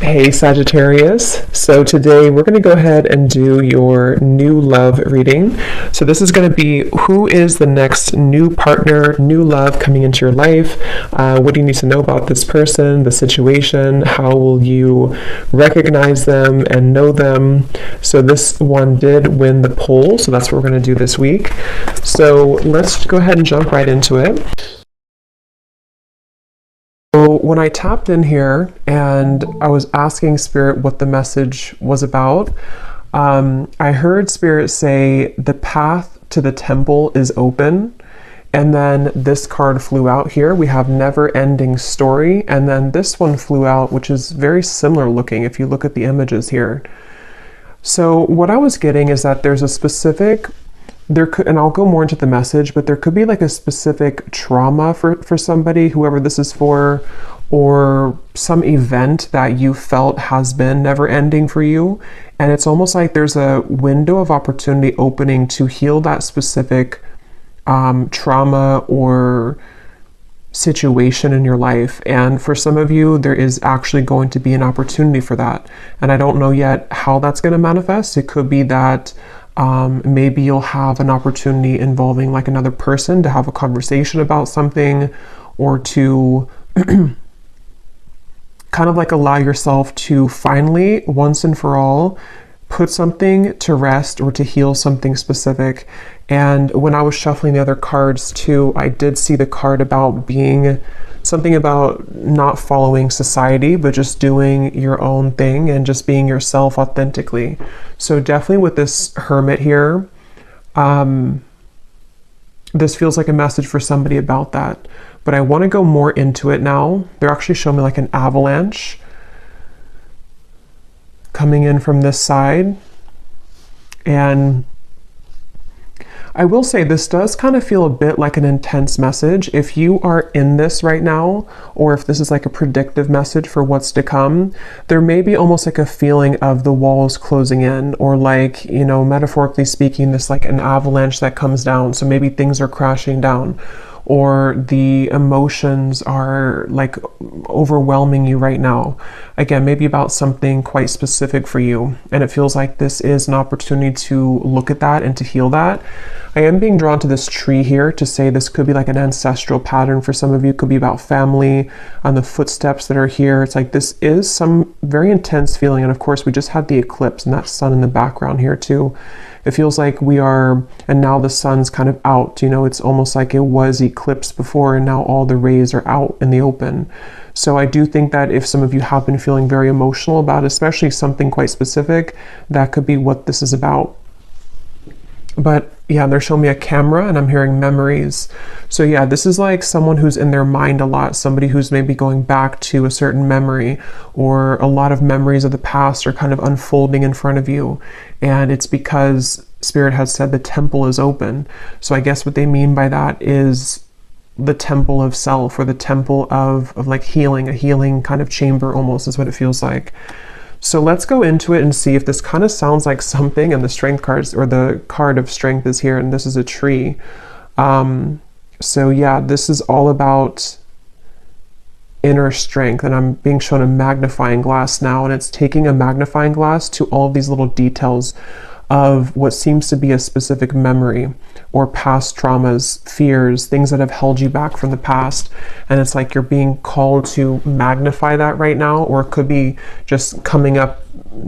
Hey Sagittarius, so today we're going to go ahead and do your new love reading. So this is going to be who is the next new partner, new love coming into your life. What do you need to know about this person, the situation? How will you recognize them and know them? So this one did win the poll, so that's what we're going to do this week. So let's go ahead and jump right into it. So when I tapped in here and I was asking Spirit what the message was about, I heard Spirit say the path to the temple is open. And then this card flew out here. We have never ending story. And then this one flew out, which is very similar looking if you look at the images here. So what I was getting is that there's a specific, and I'll go more into the message, but there could be like a specific trauma for somebody, whoever this is for, or some event that you felt has been never ending for you. And it's almost like there's a window of opportunity opening to heal that specific trauma or situation in your life. And for some of you, there is actually going to be an opportunity for that. And I don't know yet how that's going to manifest. It could be that maybe you'll have an opportunity involving like another person to have a conversation about something, or to kind of like allow yourself to finally, once and for all, put something to rest or to heal something specific. And when I was shuffling the other cards too, I did see the card about being something about not following society, but just doing your own thing and just being yourself authentically. So definitely with this Hermit here, this feels like a message for somebody about that. But I want to go more into it now. They're actually showing me like an avalanche coming in from this side. And I will say this does kind of feel a bit like an intense message. If you are in this right now, or if this is like a predictive message for what's to come, there may be almost like a feeling of the walls closing in, or like, you know, metaphorically speaking, this like an avalanche that comes down. So maybe things are crashing down, or the emotions are like overwhelming you right now. Again, maybe about something quite specific for you. And it feels like this is an opportunity to look at that and to heal that. I am being drawn to this tree here to say this could be like an ancestral pattern for some of you. It could be about family and the footsteps that are here. It's like this is some very intense feeling. And of course, we just had the eclipse and that sun in the background here too. It feels like we are, and now the sun's kind of out, you know, it's almost like it was eclipsed before and now all the rays are out in the open. So I do think that if some of you have been feeling very emotional about especially something quite specific, that could be what this is about. But yeah, they're showing me a camera and I'm hearing memories. So yeah, this is like someone who's in their mind a lot, somebody who's maybe going back to a certain memory, or a lot of memories of the past are kind of unfolding in front of you. And it's because Spirit has said the temple is open. So I guess what they mean by that is the temple of self, or the temple of like healing, a healing kind of chamber almost is what it feels like. So let's go into it and see if this kind of sounds like something. And the strength cards, or the card of strength, is here, and this is a tree. So yeah, this is all about inner strength, and I'm being shown a magnifying glass now, and it's taking a magnifying glass to all of these little details of what seems to be a specific memory or past traumas, fears, things that have held you back from the past. And it's like you're being called to magnify that right now, or it could be just coming up,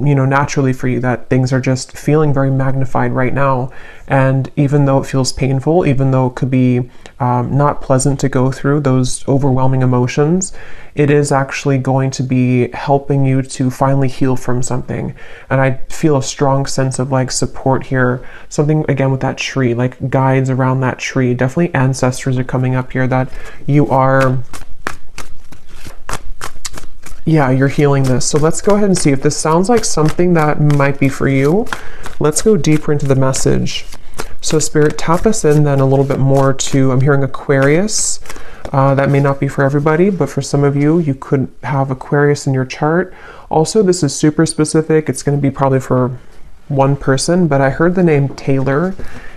you know, naturally for you, that things are just feeling very magnified right now. And even though it feels painful, even though it could be not pleasant to go through those overwhelming emotions, it is actually going to be helping you to finally heal from something. And I feel a strong sense of like support here. Something again with that tree, like guides around that tree. Definitely ancestors are coming up here, that you are, yeah, you're healing this. So let's go ahead and see if this sounds like something that might be for you. Let's go deeper into the message. So Spirit, tap us in then a little bit more to, I'm hearing Aquarius. That may not be for everybody, but for some of you, you could have Aquarius in your chart. Also, this is super specific. It's going to be probably for one person, but I heard the name Taylor,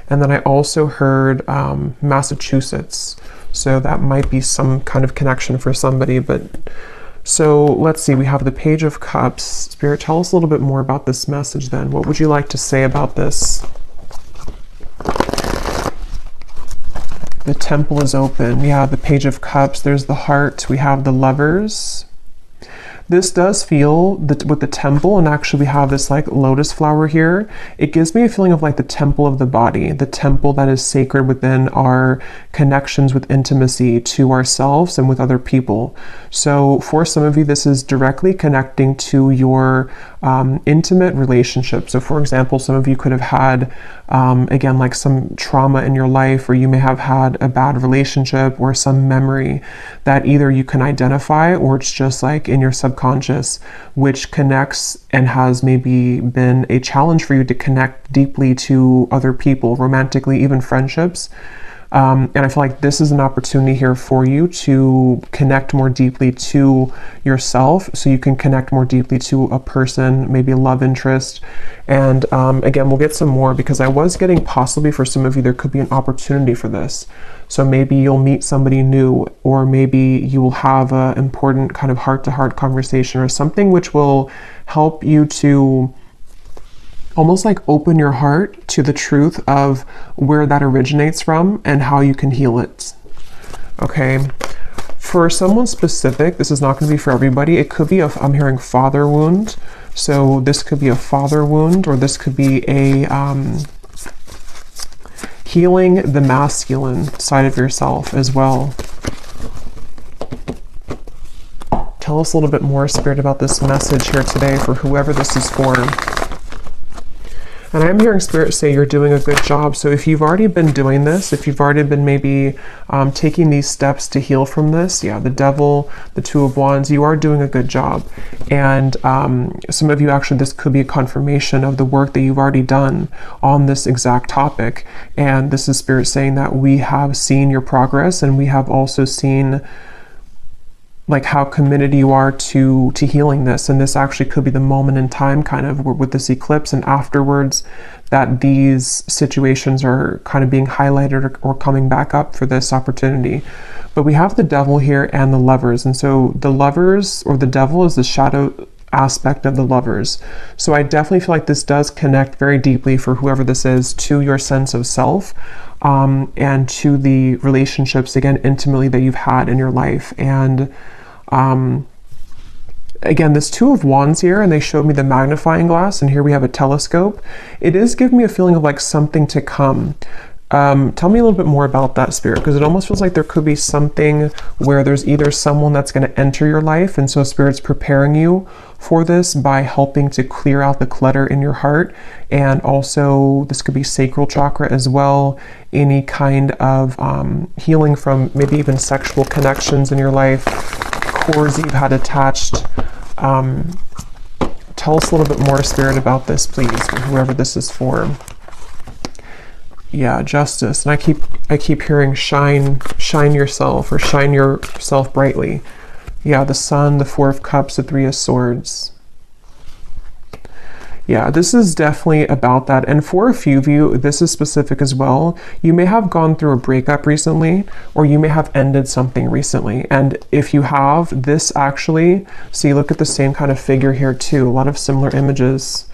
and then I also heard Massachusetts. So that might be some kind of connection for somebody, but So let's see, we have the Page of Cups. Spirit, tell us a little bit more about this message then. What would you like to say about this? The Temple is open. Yeah, the Page of Cups. There's the Heart. We have the Lovers. This does feel, with the temple, and actually we have this like lotus flower here, it gives me a feeling of like the temple of the body, the temple that is sacred within our connections with intimacy to ourselves and with other people. So for some of you, this is directly connecting to your intimate relationship. So for example, some of you could have had, again, like some trauma in your life, or you may have had a bad relationship or some memory that either you can identify or it's just like in your subconscious, which connects and has maybe been a challenge for you to connect deeply to other people, romantically, even friendships. And I feel like this is an opportunity here for you to connect more deeply to yourself, so you can connect more deeply to a person, maybe a love interest. And again, we'll get some more, because I was getting, possibly for some of you, there could be an opportunity for this. So maybe you'll meet somebody new, or maybe you will have an important kind of heart-to-heart conversation or something which will help you to almost like open your heart to the truth of where that originates from and how you can heal it. Okay. For someone specific, this is not going to be for everybody. It could be I'm hearing father wound. So this could be a father wound, or this could be a healing the masculine side of yourself as well. Tell us a little bit more, Spirit, about this message here today for whoever this is for. And I'm hearing Spirit say you're doing a good job. So if you've already been doing this, if you've already been maybe taking these steps to heal from this, yeah, the Devil, the Two of Wands, you are doing a good job. And some of you, actually, this could be a confirmation of the work that you've already done on this exact topic. And this is Spirit saying that we have seen your progress, and we have also seen like how committed you are to healing this. And this actually could be the moment in time, kind of with this eclipse and afterwards, that these situations are kind of being highlighted or coming back up for this opportunity. But we have the Devil here and the Lovers. And so the Lovers, or the Devil, is the shadow aspect of the Lovers. So I definitely feel like this does connect very deeply, for whoever this is, to your sense of self, and to the relationships, again, intimately, that you've had in your life. And again, this Two of Wands here, and they showed me the magnifying glass, and here we have a telescope. It is giving me a feeling of like something to come. Tell me a little bit more about that, Spirit, because it almost feels like there could be something where there's either someone that's going to enter your life, and so Spirit's preparing you for this by helping to clear out the clutter in your heart. And also this could be sacral chakra as well, any kind of healing from maybe even sexual connections in your life, cords that you've had attached. Tell us a little bit more, Spirit, about this, please, for whoever this is for. Yeah, Justice. And I keep hearing shine yourself, or shine yourself brightly. Yeah, the Sun, the Four of Cups, the Three of Swords. Yeah, this is definitely about that. And for a few of you, this is specific as well. You may have gone through a breakup recently, or you may have ended something recently. And if you have, this actually, see, look at the same kind of figure here too. A lot of similar images.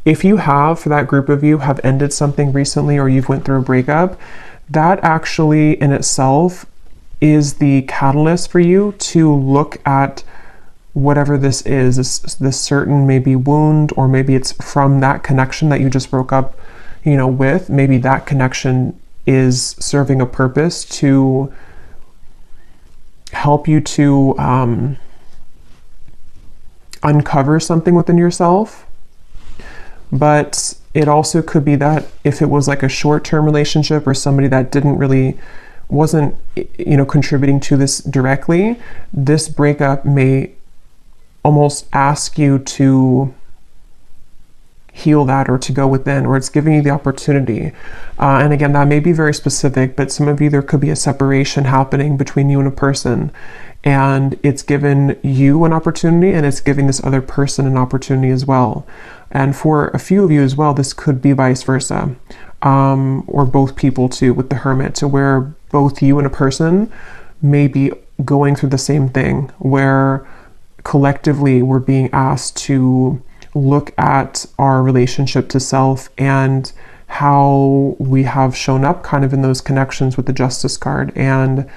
If you have, for that group of you, have ended something recently, or you've went through a breakup, that actually in itself is the catalyst for you to look at whatever this is, this certain maybe wound, or maybe it's from that connection that you just broke up, with. Maybe that connection is serving a purpose to help you to uncover something within yourself. But it also could be that if it was like a short-term relationship, or somebody that wasn't contributing to this directly, this breakup may almost ask you to heal that, or to go within, or it's giving you the opportunity. And again, that may be very specific, but some of you, there could be a separation happening between you and a person, and it's given you an opportunity, and it's giving this other person an opportunity as well. And for a few of you as well, this could be vice versa, or both people too, with the Hermit, to where both you and a person may be going through the same thing, where collectively we're being asked to look at our relationship to self and how we have shown up kind of in those connections with the Justice card. And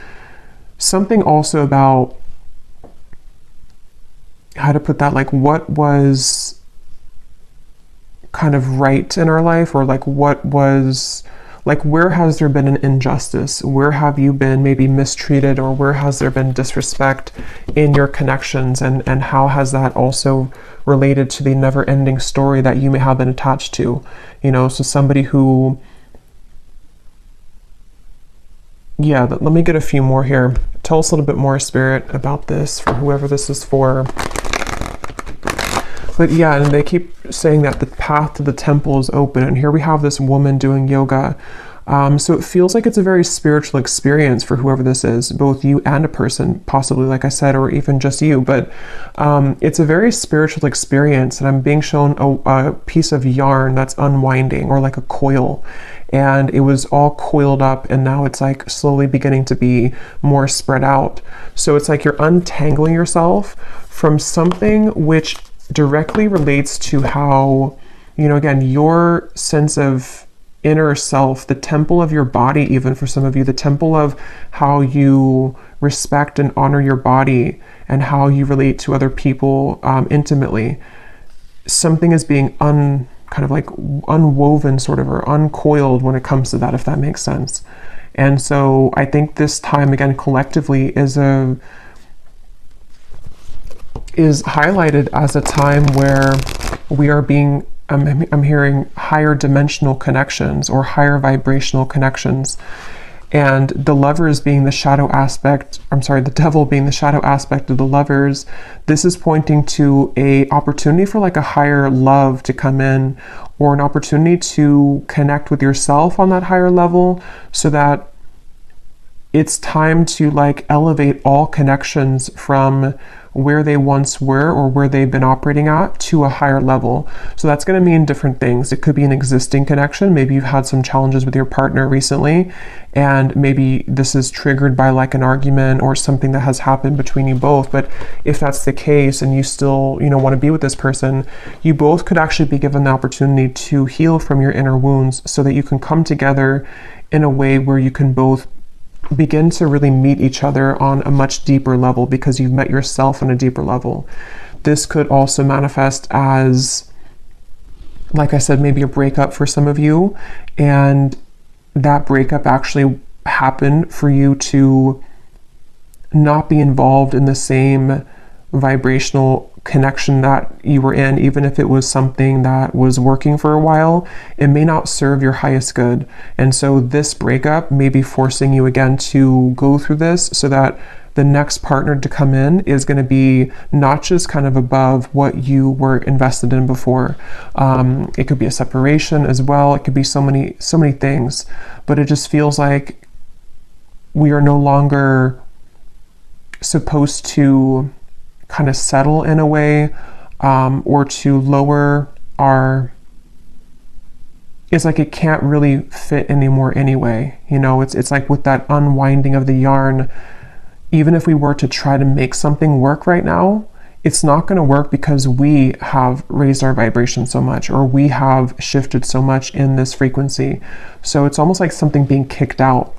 something also about how to put that, like what was kind of right in our life, or like what was, like where has there been an injustice? Where have you been maybe mistreated, or where has there been disrespect in your connections? And how has that also related to the never-ending story that you may have been attached to? You know, so somebody who, yeah, let me get a few more here. Tell us a little bit more, Spirit, about this for whoever this is for. But yeah, and they keep saying that the path to the temple is open. And here we have this woman doing yoga. So it feels like it's a very spiritual experience for whoever this is, both you and a person, possibly, like I said, or even just you. But it's a very spiritual experience. And I'm being shown a piece of yarn that's unwinding, or like a coil. And it was all coiled up, and now it's like slowly beginning to be more spread out. So it's like you're untangling yourself from something which directly relates to how, you know, again, your sense of inner self, the temple of your body, even for some of you, the temple of how you respect and honor your body and how you relate to other people intimately. Something is being kind of like unwoven sort of, or uncoiled when it comes to that, if that makes sense. And so I think this time, again, collectively is highlighted as a time where we are being, I'm hearing higher dimensional connections, or higher vibrational connections. And the lovers being the shadow aspect, the devil being the shadow aspect of the lovers, this is pointing to a opportunity for like a higher love to come in, or an opportunity to connect with yourself on that higher level, so that it's time to like elevate all connections from where they once were, or where they've been operating at, to a higher level. So that's going to mean different things. It could be an existing connection. Maybe you've had some challenges with your partner recently, and maybe this is triggered by like an argument or something that has happened between you both. But if that's the case, and you still, you know, want to be with this person, you both could actually be given the opportunity to heal from your inner wounds, so that you can come together in a way where you can both begin to really meet each other on a much deeper level, because you've met yourself on a deeper level. This could also manifest as, like I said, maybe a breakup for some of you, and that breakup actually happened for you to not be involved in the same vibrational connection that you were in. Even if it was something that was working for a while, it may not serve your highest good. And so this breakup may be forcing you again to go through this, so that the next partner to come in is going to be not just kind of above what you were invested in before. It could be a separation as well. It could be so many things, but it just feels like we are no longer supposed to kind of settle in a way, or to lower our, it's like it can't really fit anymore anyway. You know, it's like with that unwinding of the yarn, even if we were to try to make something work right now, it's not going to work, because we have raised our vibration so much, or we have shifted so much in this frequency. So it's almost like something being kicked out.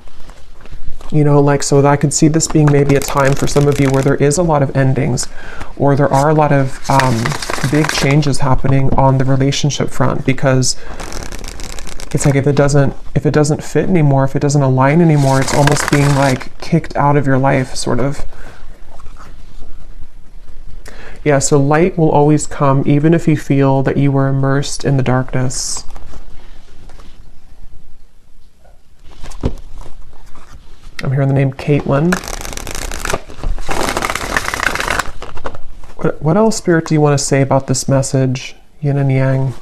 You know, like, so I could see this being maybe a time for some of you where there is a lot of endings, or there are a lot of big changes happening on the relationship front, because it's like if it doesn't fit anymore, if it doesn't align anymore, it's almost being like kicked out of your life, sort of. Yeah, so light will always come, even if you feel that you were immersed in the darkness. I'm hearing the name Caitlin. What else, Spirit, do you want to say about this message, yin and yang?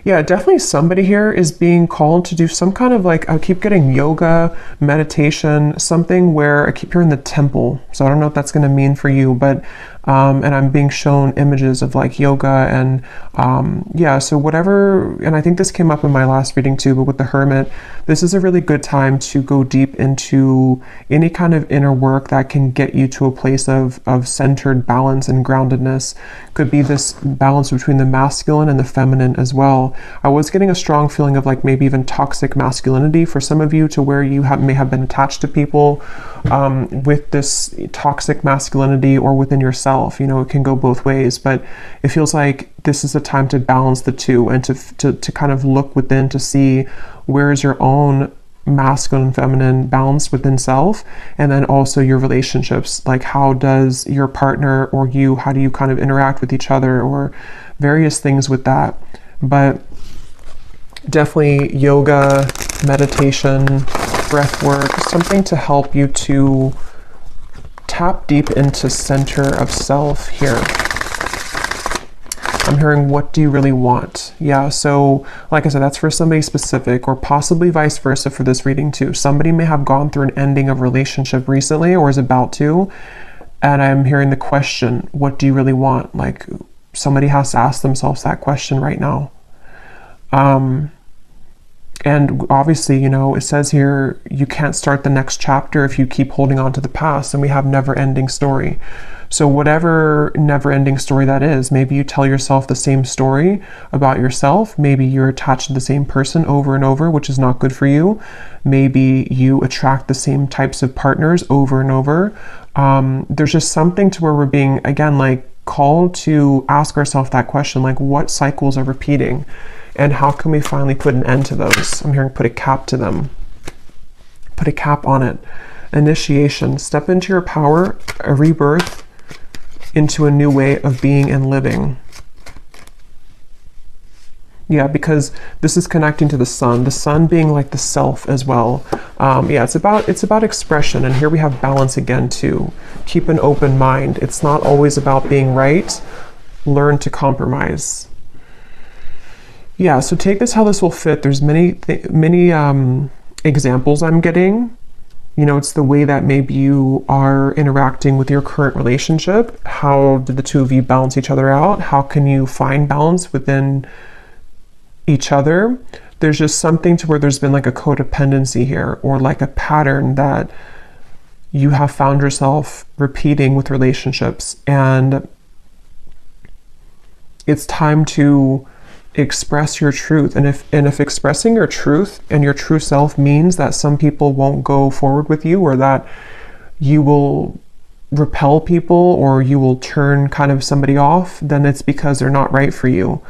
Yeah, definitely somebody here is being called to do some kind of like, I keep getting yoga, meditation, something where I keep hearing the temple. So I don't know what that's going to mean for you, but And I'm being shown images of like yoga and yeah, so whatever. And I think this came up in my last reading too, but with the Hermit, this is a really good time to go deep into any kind of inner work that can get you to a place of centered balance and groundedness. Could be this balance between the masculine and the feminine as well. I was getting a strong feeling of like maybe even toxic masculinity for some of you, to where you may have been attached to people with this toxic masculinity, or within yourself. You know, it can go both ways, but it feels like this is a time to balance the two, and to kind of look within to see where is your own masculine and feminine balance within self, and then also your relationships, like how does your partner or you, how do you kind of interact with each other, or various things with that. But definitely yoga, meditation, breath work, something to help you to tap deep into center of self here. I'm hearing, what do you really want? Yeah, so like I said, that's for somebody specific, or possibly vice versa for this reading too. Somebody may have gone through an ending of relationship recently, or is about to, and I'm hearing the question, what do you really want? Like somebody has to ask themselves that question right now. And obviously, you know, it says here, you can't start the next chapter if you keep holding on to the past, and we have never-ending story. So whatever never-ending story that is, maybe you tell yourself the same story about yourself. Maybe you're attached to the same person over and over, which is not good for you. Maybe you attract the same types of partners over and over. There's just something to where we're being, again, like called to ask ourselves that question, like what cycles are repeating? And how can we finally put an end to those? I'm hearing put a cap to them. Put a cap on it. Initiation. Step into your power, a rebirth into a new way of being and living. Yeah, because this is connecting to the sun being like the self as well. Yeah, it's about expression. And here we have balance again too. Keep an open mind. It's not always about being right. Learn to compromise. Yeah, so take this how this will fit. There's many examples I'm getting. You know, it's the way that maybe you are interacting with your current relationship. How did the two of you balance each other out? How can you find balance within each other? There's just something to where there's been like a codependency here, or like a pattern that you have found yourself repeating with relationships. And it's time to express your truth. And if expressing your truth and your true self means that some people won't go forward with you, or that you will repel people, or you will turn kind of somebody off, then it's because they're not right for you.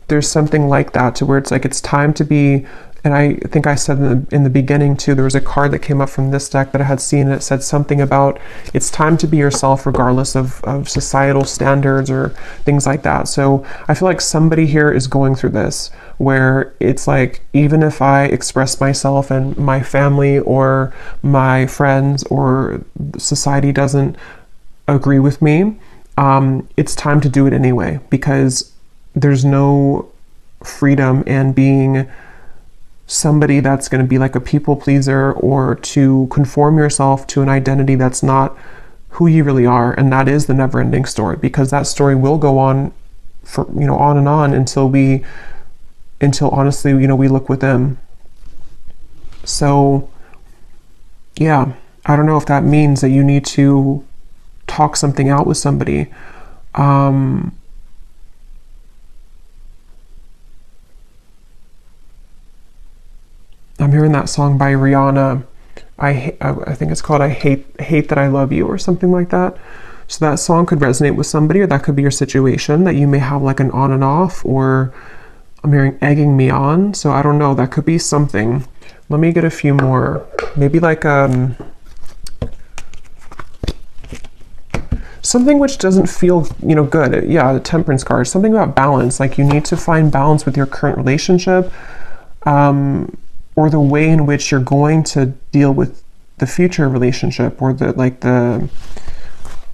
There's something like that, to where it's like it's time to be. And I think I said in the beginning too, there was a card that came up from this deck that I had seen, and it said something about it's time to be yourself regardless of societal standards or things like that. So I feel like somebody here is going through this, where it's like, even if I express myself and my family or my friends or society doesn't agree with me, it's time to do it anyway, because there's no freedom in being somebody that's going to be like a people pleaser, or to conform yourself to an identity that's not who you really are. And that is the never-ending story, because that story will go on for, you know, on and on until honestly, you know, we look within. So yeah, I don't know if that means that you need to talk something out with somebody. I'm hearing that song by Rihanna. I think it's called I Hate That I Love You, or something like that. So that song could resonate with somebody, or that could be your situation, that you may have like an on and off, or I'm hearing egging me on. So I don't know, that could be something. Let me get a few more. Maybe like something which doesn't feel, you know, good. Yeah, the Temperance card. Something about balance. Like you need to find balance with your current relationship. Or the way in which you're going to deal with the future relationship, or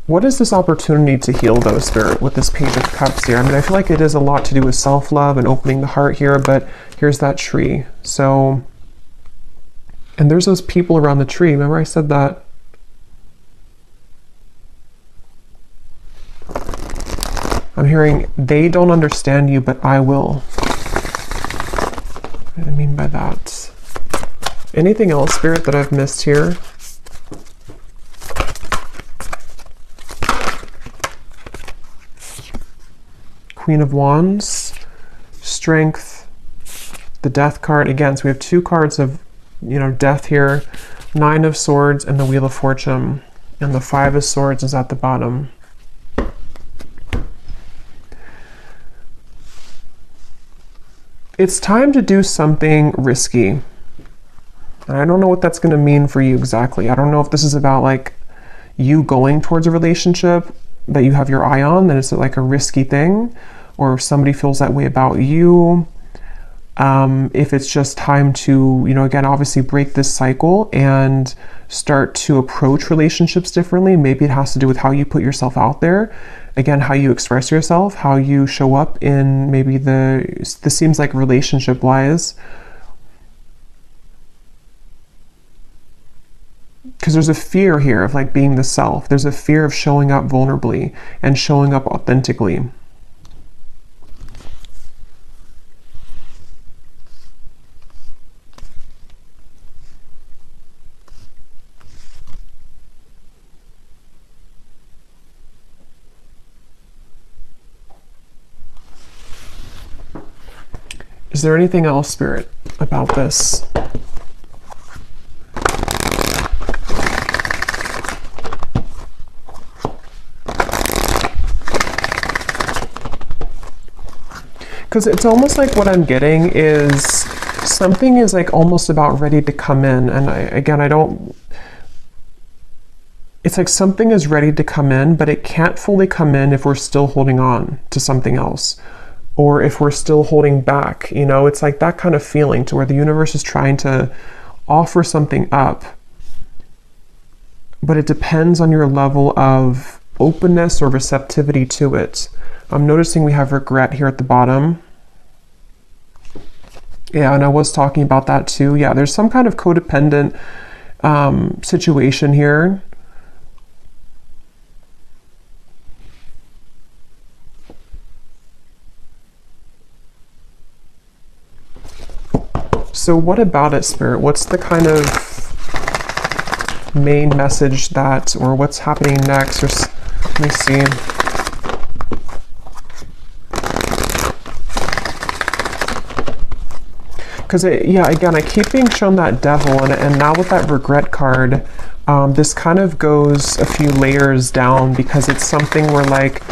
what is this opportunity to heal though, Spirit, with this Page of Cups here? I mean, I feel like it is a lot to do with self-love and opening the heart here, but here's that tree. So, and there's those people around the tree. Remember I said that? I'm hearing they don't understand you, but I will. What do I mean by that? Anything else, Spirit, that I've missed here? Queen of Wands, Strength, the Death card. Again, so we have two cards of, death here. Nine of Swords and the Wheel of Fortune. And the Five of Swords is at the bottom. It's time to do something risky. And I don't know what that's going to mean for you exactly. I don't know if this is about like you going towards a relationship that you have your eye on, that it's like a risky thing, or if somebody feels that way about you. If it's just time to, again, obviously break this cycle and start to approach relationships differently. Maybe it has to do with how you put yourself out there. Again, how you express yourself, how you show up in maybe this seems like relationship wise. Because there's a fear here of like being the self. There's a fear of showing up vulnerably and showing up authentically. Is there anything else, Spirit, about this? Because it's almost like what I'm getting is something is like almost about ready to come in. And it's like something is ready to come in, but it can't fully come in if we're still holding on to something else. Or if we're still holding back, it's like that kind of feeling to where the universe is trying to offer something up. But it depends on your level of openness or receptivity to it. I'm noticing we have regret here at the bottom. Yeah, and I was talking about that too. Yeah, there's some kind of codependent situation here. So what about it, Spirit? What's the kind of main message that, or what's happening next? Let me see. Because, again, I keep being shown that Devil, and now with that regret card, this kind of goes a few layers down, because it's something where, like,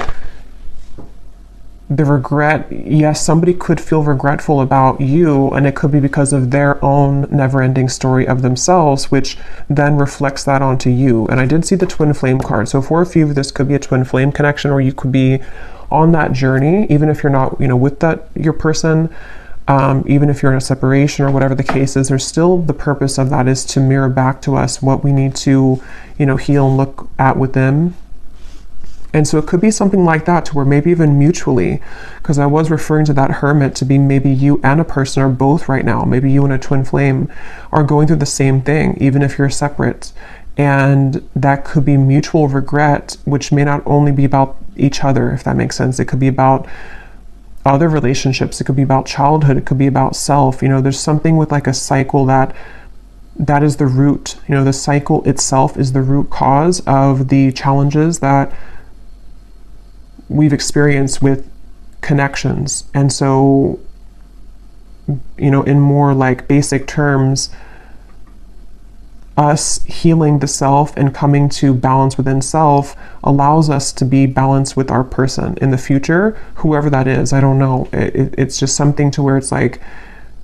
the regret, yes, somebody could feel regretful about you, and it could be because of their own never-ending story of themselves, which then reflects that onto you. And I did see the twin flame card. So for a few, this could be a twin flame connection, or you could be on that journey, even if you're not, with your person, even if you're in a separation or whatever the case is. There's still the purpose of that is to mirror back to us what we need to, heal and look at within. And so it could be something like that, to where maybe even mutually, because I was referring to that Hermit to be maybe you and a person are both right now. Maybe you and a twin flame are going through the same thing, even if you're separate. And that could be mutual regret, which may not only be about each other, if that makes sense. It could be about other relationships. It could be about childhood. It could be about self. There's something with like a cycle that is the root. The cycle itself is the root cause of the challenges that we've experienced with connections. And so, in more like basic terms, us healing the self and coming to balance within self allows us to be balanced with our person in the future, whoever that is. I don't know. It's just something to where it's like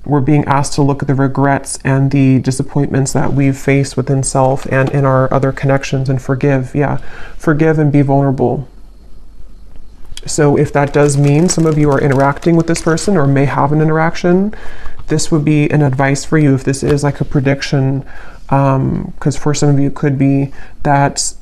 we're being asked to look at the regrets and the disappointments that we've faced within self and in our other connections and forgive. Yeah, forgive and be vulnerable. So if that does mean some of you are interacting with this person or may have an interaction, this would be an advice for you if this is like a prediction, because for some of you it could be that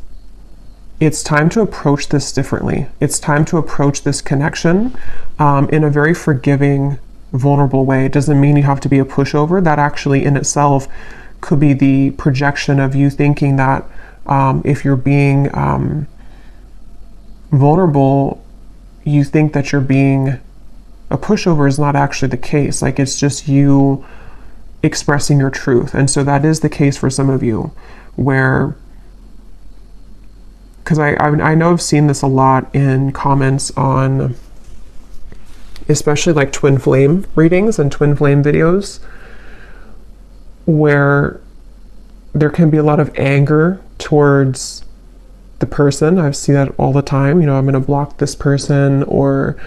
it's time to approach this differently. It's time to approach this connection in a very forgiving, vulnerable way. It doesn't mean you have to be a pushover. That actually in itself could be the projection of you thinking that if you're being vulnerable, you think that you're being a pushover is not actually the case. Like, it's just you expressing your truth. And so that is the case for some of you, where, because I know I've seen this a lot in comments on, especially like twin flame readings and twin flame videos, where there can be a lot of anger towards the person. I've seen that all the time. You know, I'm going to block this person, or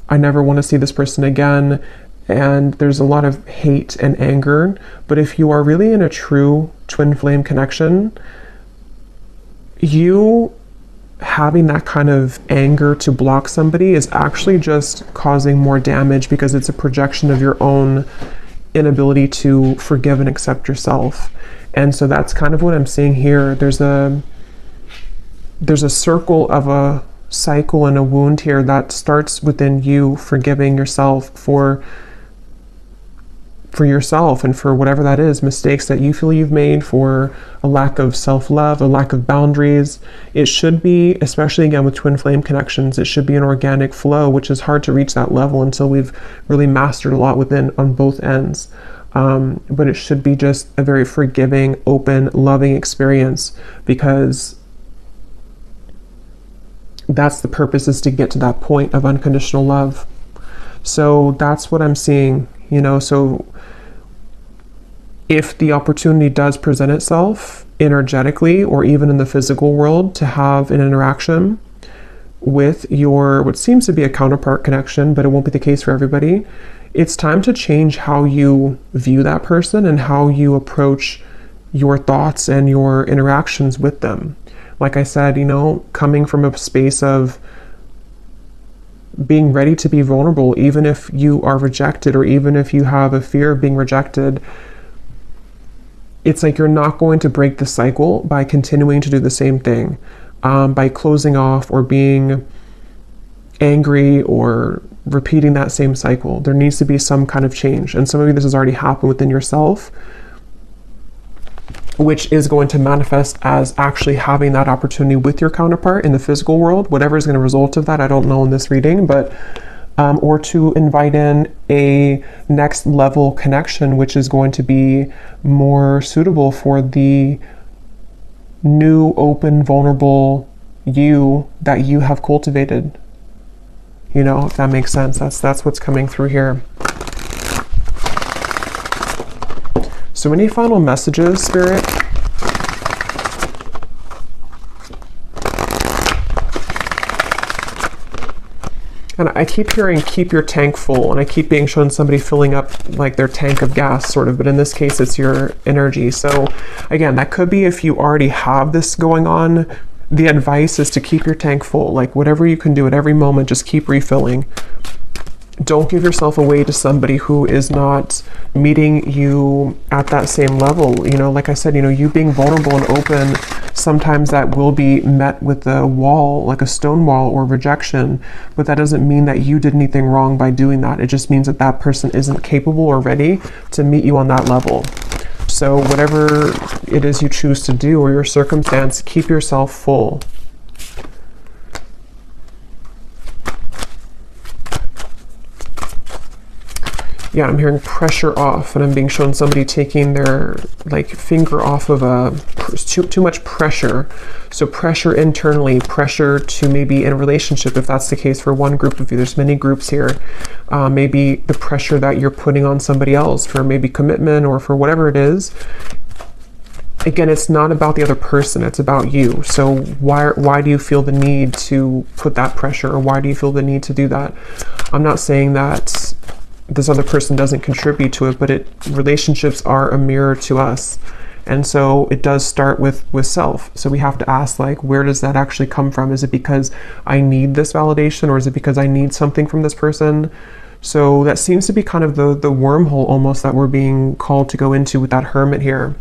I never want to see this person again. And there's a lot of hate and anger. But if you are really in a true twin flame connection, you having that kind of anger to block somebody is actually just causing more damage, because it's a projection of your own inability to forgive and accept yourself. And so that's kind of what I'm seeing here. There's a circle of a cycle and a wound here that starts within you forgiving yourself for yourself and for whatever that is, mistakes that you feel you've made, for a lack of self-love, a lack of boundaries. It should be, especially again with twin flame connections, it should be an organic flow, which is hard to reach that level until we've really mastered a lot within on both ends. But it should be just a very forgiving, open, loving experience, because that's the purpose, is to get to that point of unconditional love. So that's what I'm seeing, you know. So if the opportunity does present itself energetically or even in the physical world to have an interaction with your, what seems to be a counterpart connection, but it won't be the case for everybody, it's time to change how you view that person and how you approach your thoughts and your interactions with them. Like I said, you know, coming from a space of being ready to be vulnerable, even if you are rejected, or even if you have a fear of being rejected, it's like you're not going to break the cycle by continuing to do the same thing, by closing off or being angry or repeating that same cycle. There needs to be some kind of change. And some of you, this has already happened within yourself, which is going to manifest as actually having that opportunity with your counterpart in the physical world. Whatever is going to result of that, I don't know in this reading, but or to invite in a next level connection, which is going to be more suitable for the new, open, vulnerable you that you have cultivated. You know, if that makes sense. That's what's coming through here. So any final messages, Spirit? And I keep hearing, keep your tank full, and I keep being shown somebody filling up like their tank of gas, sort of, but in this case, it's your energy. So again, that could be if you already have this going on, the advice is to keep your tank full. Like whatever you can do at every moment, just keep refilling. Don't give yourself away to somebody who is not meeting you at that same level. You know, like I said, you know, you being vulnerable and open, sometimes that will be met with a wall, like a stone wall or rejection, but that doesn't mean that you did anything wrong by doing that. It just means that that person isn't capable or ready to meet you on that level. So whatever it is you choose to do or your circumstance, keep yourself full. Yeah, I'm hearing pressure off, and I'm being shown somebody taking their like finger off of too much pressure. So pressure internally, pressure to maybe in a relationship, if that's the case for one group of you. There's many groups here. Maybe the pressure that you're putting on somebody else for maybe commitment or for whatever it is. Again, it's not about the other person, it's about you. So why do you feel the need to put that pressure, or why do you feel the need to do that? I'm not saying that this other person doesn't contribute to it, but relationships are a mirror to us. And so it does start with self. So we have to ask, like, where does that actually come from? Is it because I need this validation, or is it because I need something from this person? So that seems to be kind of the wormhole almost that we're being called to go into with that hermit here.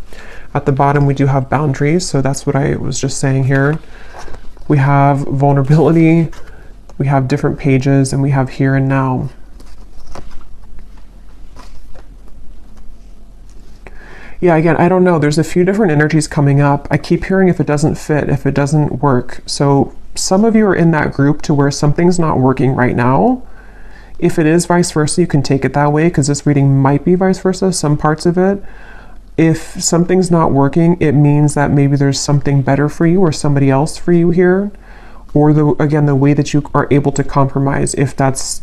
At the bottom, we do have boundaries. So that's what I was just saying here. We have vulnerability, we have different pages, and we have here and now. Yeah, again, I don't know. There's a few different energies coming up. I keep hearing if it doesn't fit, if it doesn't work. So some of you are in that group to where something's not working right now. If it is vice versa, you can take it that way, because this reading might be vice versa, some parts of it. If something's not working, it means that maybe there's something better for you or somebody else for you here. Or the way that you are able to compromise, if that's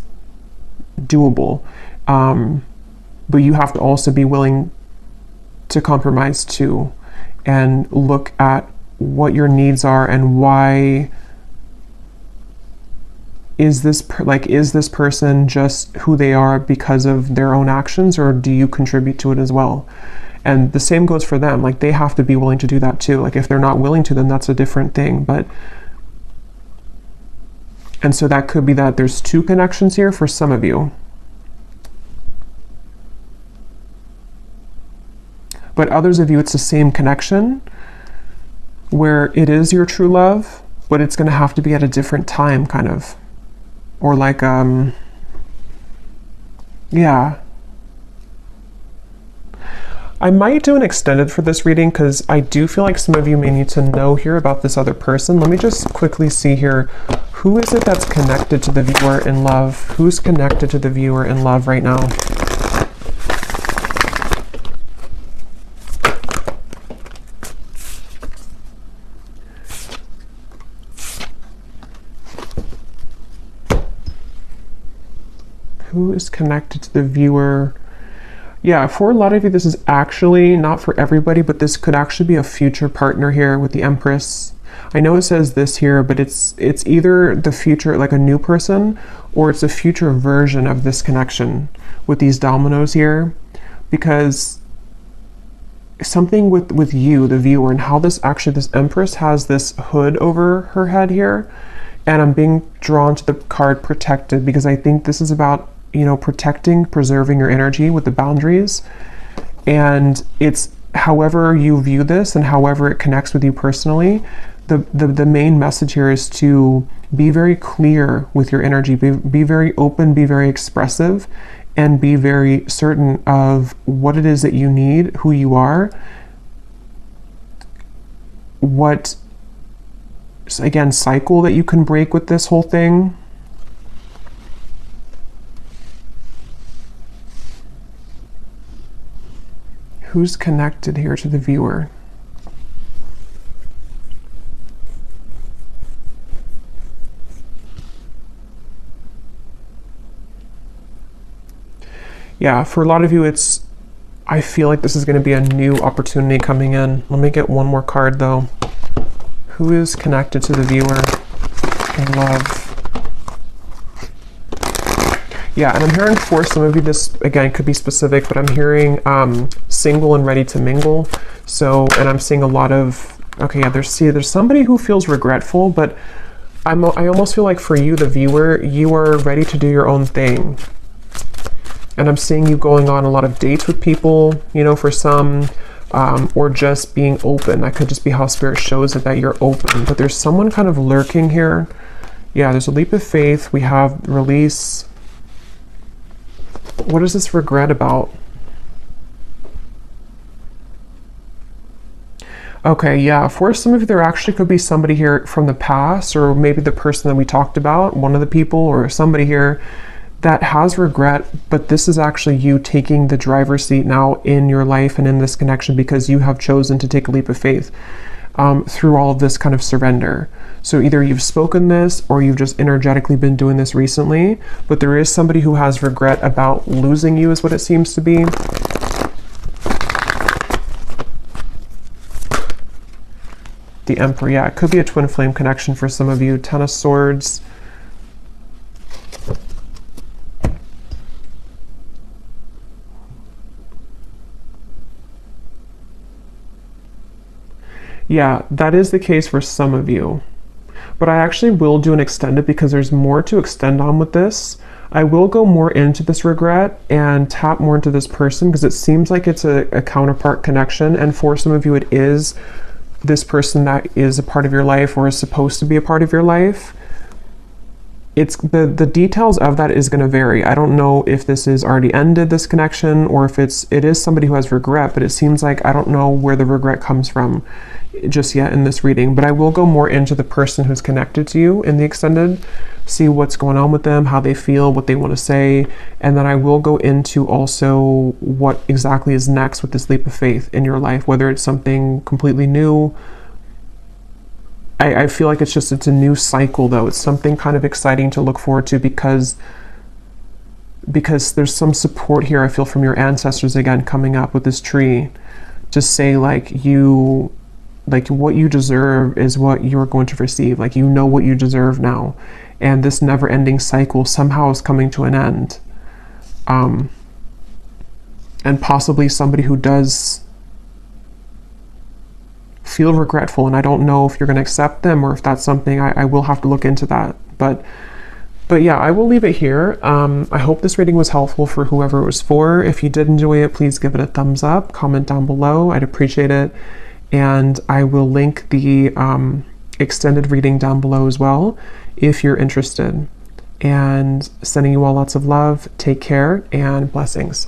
doable. But you have to also be willing to compromise too, and look at what your needs are and why is this person just who they are because of their own actions, or do you contribute to it as well? And the same goes for them. Like, they have to be willing to do that too. Like, if they're not willing to, then that's a different thing. And so that could be that there's two connections here for some of you. But others of you, it's the same connection where it is your true love, but it's going to have to be at a different time, kind of. Or like, yeah. I might do an extended for this reading, because I do feel like some of you may need to know here about this other person. Let me just quickly see here. Who is it that's connected to the viewer in love? Who's connected to the viewer in love right now? Who is connected to the viewer? Yeah, for a lot of you, this is actually not for everybody, but this could actually be a future partner here with the Empress. I know it says this here, but it's either the future, like a new person, or it's a future version of this connection with these dominoes here, because something with you, the viewer, and how this Empress has this hood over her head here, and I'm being drawn to the card protected, because I think this is about, protecting, preserving your energy with the boundaries. And it's however you view this and however it connects with you personally, the main message here is to be very clear with your energy, be very open, be very expressive, and be very certain of what it is that you need, who you are, what, again, cycle that you can break with this whole thing. Who's connected here to the viewer? Yeah, for a lot of you, I feel like this is going to be a new opportunity coming in. Let me get one more card though. Who is connected to the viewer in love? Yeah, and I'm hearing for some of you, this again could be specific, but I'm hearing single and ready to mingle. So, and I'm seeing a lot of, okay, yeah, there's somebody who feels regretful, but I almost feel like for you, the viewer, you are ready to do your own thing. And I'm seeing you going on a lot of dates with people, for some, or just being open. That could just be how Spirit shows it, that you're open. But there's someone kind of lurking here. Yeah, there's a leap of faith. We have release. What is this regret about? Okay, yeah, for some of you, there actually could be somebody here from the past, or maybe the person that we talked about, one of the people, or somebody here that has regret, but this is actually you taking the driver's seat now in your life and in this connection, because you have chosen to take a leap of faith through all of this kind of surrender. So either you've spoken this or you've just energetically been doing this recently, but there is somebody who has regret about losing you, is what it seems to be. The Emperor, yeah, it could be a twin flame connection for some of you. Ten of Swords. Yeah, that is the case for some of you. But I actually will do an extended, because there's more to extend on with this. I will go more into this regret and tap more into this person, because it seems like it's a counterpart connection. And for some of you, it is this person that is a part of your life, or is supposed to be a part of your life. it's the details of that is going to vary. I don't know if this is already ended, this connection, or if it is somebody who has regret, but it seems like I don't know where the regret comes from just yet in this reading. But I will go more into the person who's connected to you in the extended, see what's going on with them, how they feel, what they want to say, and then I will go into also what exactly is next with this leap of faith in your life, whether it's something completely new. I feel like it's a new cycle though. It's something kind of exciting to look forward to because there's some support here I feel from your ancestors again coming up with this tree to say like what you deserve is what you're going to receive. Like, you know what you deserve now. And this never-ending cycle somehow is coming to an end. And possibly somebody who does feel regretful, and I don't know if you're going to accept them or if that's something I will have to look into that. But yeah, I will leave it here. I hope this reading was helpful for whoever it was for. If you did enjoy it, please give it a thumbs up, comment down below. I'd appreciate it. And I will link the extended reading down below as well if you're interested. And sending you all lots of love. Take care and blessings.